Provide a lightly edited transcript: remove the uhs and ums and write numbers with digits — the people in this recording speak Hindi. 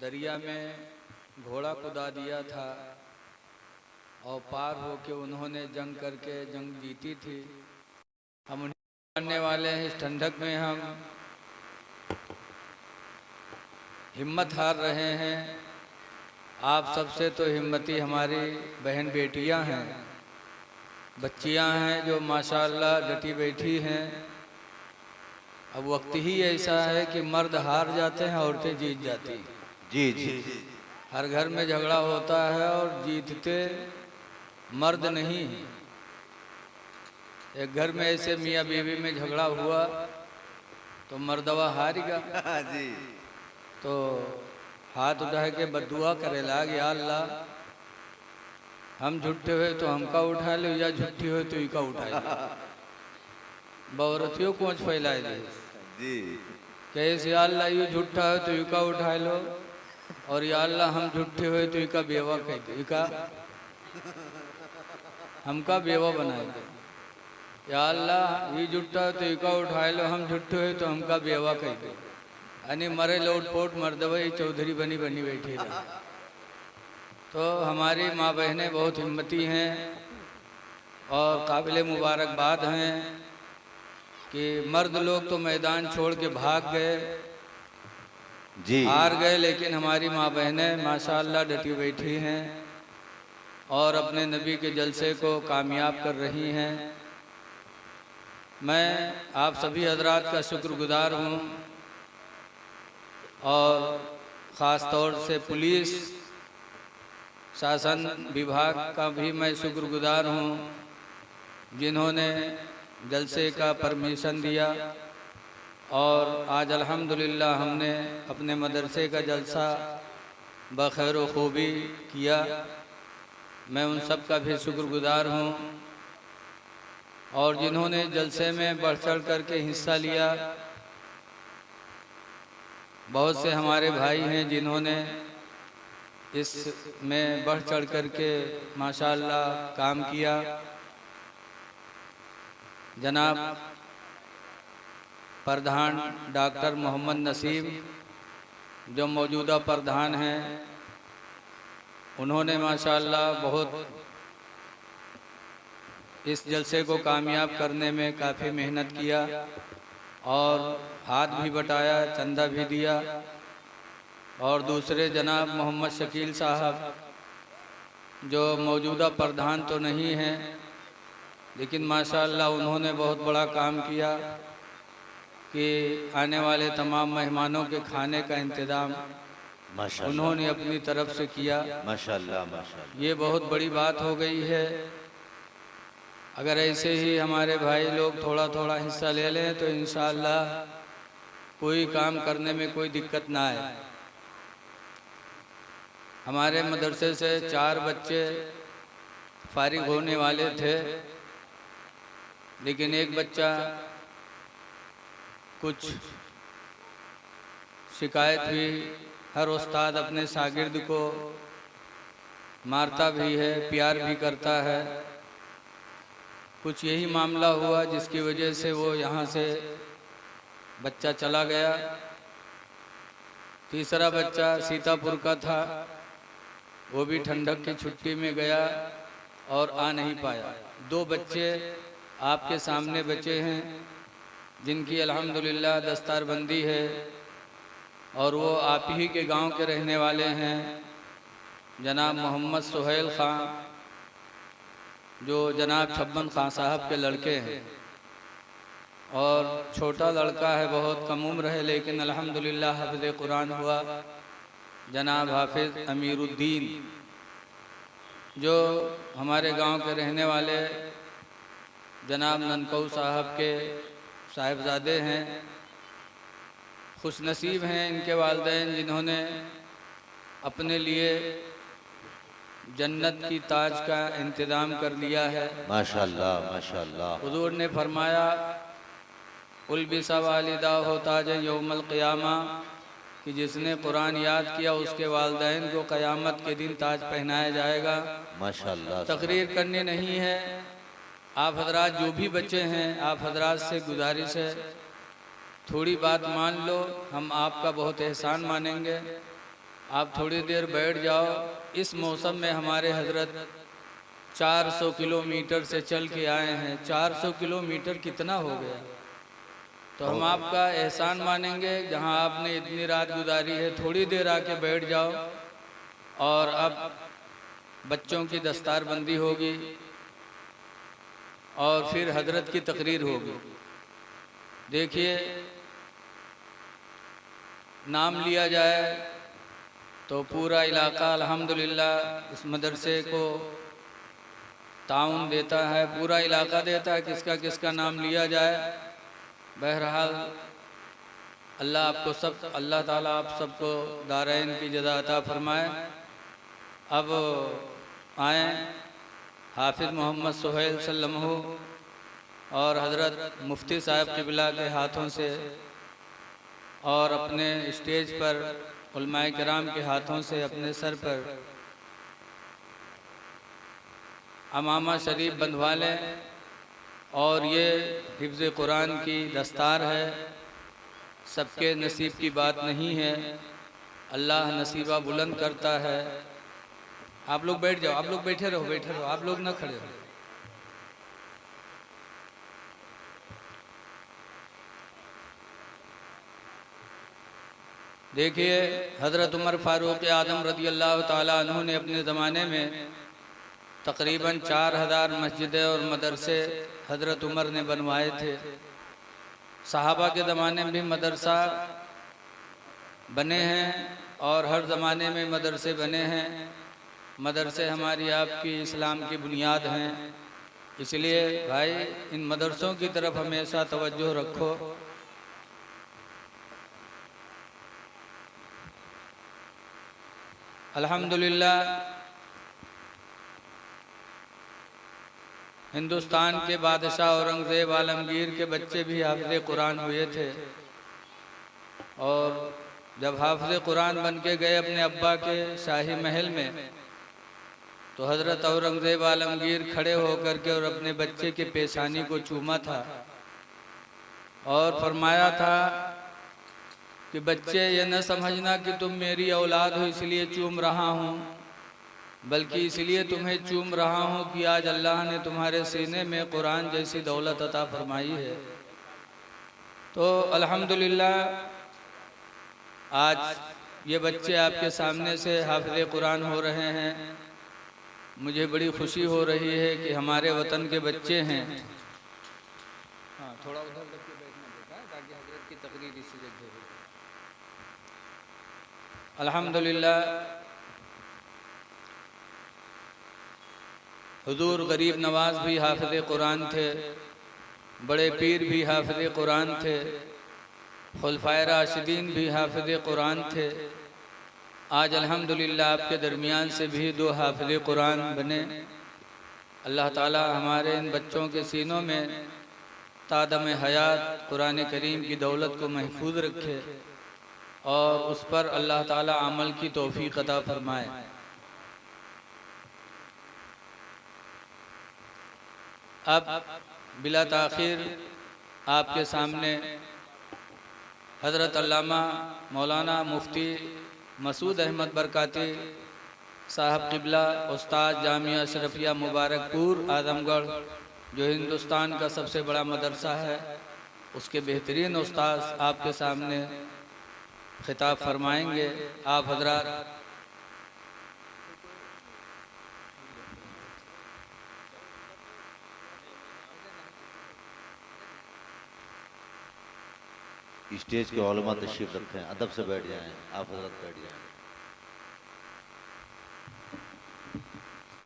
दरिया में घोड़ा कुदा दिया था और पार होके उन्होंने जंग करके जंग जीती थी। हम उन्हें मानने वाले हैं। इस ठंडक में हम हिम्मत हार रहे हैं। आप सबसे तो हिम्मती हमारी बहन बेटियां हैं, बच्चियां हैं जो माशाअल्लाह डटी बैठी हैं। अब वक्त ही ऐसा है कि मर्द हार जाते हैं, औरतें जीत जाती हैं। जी जी। हर घर में झगड़ा होता है और जीतते मर्द नहीं है। एक घर में ऐसे मियाँ बीवी में झगड़ा हुआ तो मर्दवा हारेगा जी। तो हाथ उठा के बद्दुआ करे लाग, या अल्लाह हम झूठे हुए तो हमका उठा लो, या झूठी हुए तो इका उठा लो। बहुरतियों को फैलाए दे जी। कैसे, या अल्लाह ये झूठा है तो इका उठा लो, और या अल्लाह हम झूठे हुए तो इका बेवा कह दे, इका हमका बेवा बनाए दे। या अल्लाह ये झूठा है तो इका उठा लो, हम झूठे हुए तो हमका बेवा कह दे। यानी मरे लोटपोट मर्दवई चौधरी बनी बनी बैठी रहे। तो हमारी माँ बहनें बहुत हिम्मती हैं और काबिल मुबारकबाद हैं कि मर्द लोग तो मैदान छोड़ के भाग गए, जी। हार गए, लेकिन हमारी माँ बहनें माशाअल्लाह डटी बैठी हैं और अपने नबी के जलसे को कामयाब कर रही हैं। मैं आप सभी हजरात का शुक्रगुजार हूँ और ख़ास तौर से पुलिस शासन विभाग का भी मैं शुक्रगुजार हूँ, जिन्होंने जलसे का परमिशन दिया और आज अल्हम्दुलिल्लाह हमने अपने मदरसे का जलसा बखैर व खूबी किया। मैं उन सब का भी शुक्रगुजार हूँ और जिन्होंने जलसे में बढ़ चढ़ करके हिस्सा लिया। बहुत से हमारे भाई हैं जिन्होंने इसमें बढ़ चढ़ करके माशाअल्लाह काम किया। जनाब प्रधान डॉक्टर मोहम्मद नसीम जो मौजूदा प्रधान हैं, उन्होंने माशाअल्लाह बहुत इस जलसे को कामयाब करने में काफ़ी मेहनत किया और हाथ भी बटाया, चंदा भी दिया। और दूसरे जनाब मोहम्मद शकील साहब जो मौजूदा प्रधान तो नहीं हैं, लेकिन माशाअल्लाह उन्होंने बहुत बड़ा काम किया कि आने वाले तमाम मेहमानों के खाने का इंतज़ाम उन्होंने अपनी तरफ से किया। माशाअल्लाह माशाअल्लाह। ये बहुत बड़ी बात हो गई है। अगर ऐसे ही हमारे भाई लोग थोड़ा थोड़ा हिस्सा ले लें तो इंशाअल्लाह कोई काम करने में कोई दिक्कत ना आए। हमारे मदरसे से 4 बच्चे फारिग होने वाले थे, लेकिन एक बच्चा कुछ शिकायत हुई। हर उस्ताद अपने शागिर्द को मारता भी है, प्यार भी करता है। कुछ यही मामला हुआ जिसकी वजह से वो यहाँ से बच्चा चला गया। तीसरा बच्चा सीतापुर का था, वो भी ठंडक की छुट्टी में गया और आ नहीं पाया। 2 बच्चे आपके सामने बचे हैं जिनकी अल्हम्दुलिल्लाह दस्तारबंदी है और वो आप ही के गांव के रहने वाले हैं। जनाब मोहम्मद सुहेल ख़ान जो जनाब छब्बन ख़ान साहब के लड़के हैं, और छोटा लड़का है, बहुत कम उम्र है, लेकिन अल्हम्दुलिल्लाह हाफ़िज़ कुरान हुआ। जनाब हाफिज़ अमीरुद्दीन जो हमारे गांव के रहने वाले जनाब ननकऊ साहब के साहिबजादे हैं। खुशनसीब हैं इनके वालिदैन जिन्होंने अपने लिए जन्नत की ताज का इंतज़ाम कर लिया है। माशाअल्लाह माशाअल्लाह। हुज़ूर ने फरमाया उल्बिसा वालिदा हो ताज यौमल क़ियामा, कि जिसने कुरान याद किया उसके वालिदैन को क़यामत के दिन ताज पहनाया जाएगा। माशाअल्लाह। तकरीर करनी नहीं है। आप हजरात जो भी बच्चे हैं, आप हजरात से गुजारिश है थोड़ी बात मान लो, हम आपका बहुत एहसान मानेंगे। आप थोड़ी देर बैठ जाओ। इस मौसम में हमारे हजरत 400 किलोमीटर से चल के आए हैं। 400 किलोमीटर कितना हो गया? तो हम आपका एहसान मानेंगे जहां आपने इतनी रात गुजारी है। थोड़ी देर आके बैठ जाओ और अब बच्चों की दस्तारबंदी होगी और फिर हजरत की तकरीर होगी। देखिए, नाम लिया जाए तो पूरा इलाका अल्हम्दुलिल्लाह इस मदरसे को ताउन देता है, पूरा इलाका देता है। किसका किसका नाम लिया जाए। बहरहाल अल्लाह ताला आप सबको दारैन की जज़ा अता फरमाए। अब आए हाफिज़ मोहम्मद सुहैल सल्लमहु और हज़रत मुफ्ती साहब क़िबला के हाथों से और अपने स्टेज पर उलमाए किराम के हाथों से अपने सर पर अमामा शरीफ बंधवा लें। और ये हिफ्ज़ कुरान की दस्तार है, सबके नसीब की बात नहीं है। अल्लाह नसीबा बुलंद करता है। आप लोग बैठ जाओ, आप लोग बैठे रहो, आप लोग ना खड़े हो। देखिए, हज़रत उमर फ़ारूक आज़म रज़ी अल्लाह ताला अन्हु ने अपने ज़माने में तकरीबन 4000 मस्जिदें और मदरसे हज़रत उमर ने बनवाए थे। सहाबा के ज़माने में भी मदरसा बने हैं और हर ज़माने में मदरसे बने हैं। मदरसे हमारी आपकी इस्लाम की बुनियाद हैं। इसलिए भाई, इन मदरसों की तरफ हमेशा तवज्जो रखो। अल्हम्दुलिल्लाह हिंदुस्तान के बादशाह औरंगज़ेब आलमगीर के बच्चे भी हाफ़िज़े कुरान हुए थे। और जब हाफ़िज़े कुरान बन के गए अपने अब्बा के शाही महल में, तो हज़रत औरंगज़ेब आलमगीर खड़े होकर के और अपने बच्चे के पेशानी को चूमा था और फरमाया था कि बच्चे, ये न समझना कि तुम मेरी औलाद हो इसलिए चूम रहा हूँ, बल्कि इसलिए तुम्हें चूम रहा हूँ कि आज अल्लाह ने तुम्हारे सीने में कुरान जैसी दौलत अता फरमाई है। तो अल्हम्दुलिल्लाह आज ये बच्चे आपके सामने से हाफ़िज़े कुरान हो रहे हैं। मुझे बड़ी खुशी हो रही है कि हमारे वतन के बच्चे हैं। हाँ, थोड़ा उधर करके बैठना बेटा, ताकि हज़रत की तकरीर इसी जगह हो। अल्हम्दुलिल्लाह हुजूर गरीब नवाज भी हाफ़िज़े कुरान थे, बड़े पीर भी हाफ़िज़े कुरान थे, खुलफ़ाए राशिदीन भी हाफ़िज़े कुरान थे। आज अल्हम्दुलिल्लाह आपके दरमियान से भी 2 हाफ़िज़े कुरान बने। अल्लाह ताला हमारे इन बच्चों के सीनों में तादम हयात कुरान करीम की दौलत को महफूज रखे और उस पर अल्लाह ताला अमल की तौफ़ीक़ अता फरमाए। अब बिला ताख़ीर आपके सामने हज़रत अल्लामा मौलाना मुफ्ती मसूद अहमद बरकाती साहब क़िबला, उस्ताद जामिया अशरफिया मुबारकपुर आज़मगढ़, जो हिंदुस्तान का सबसे बड़ा मदरसा है, उसके बेहतरीन उस्ताद आपके सामने खिताब फरमाएंगे। आप हज़रात स्टेज के उलमा तशरीफ रखें, अदब से बैठ जाएं। आप हजरत बैठ जाएं।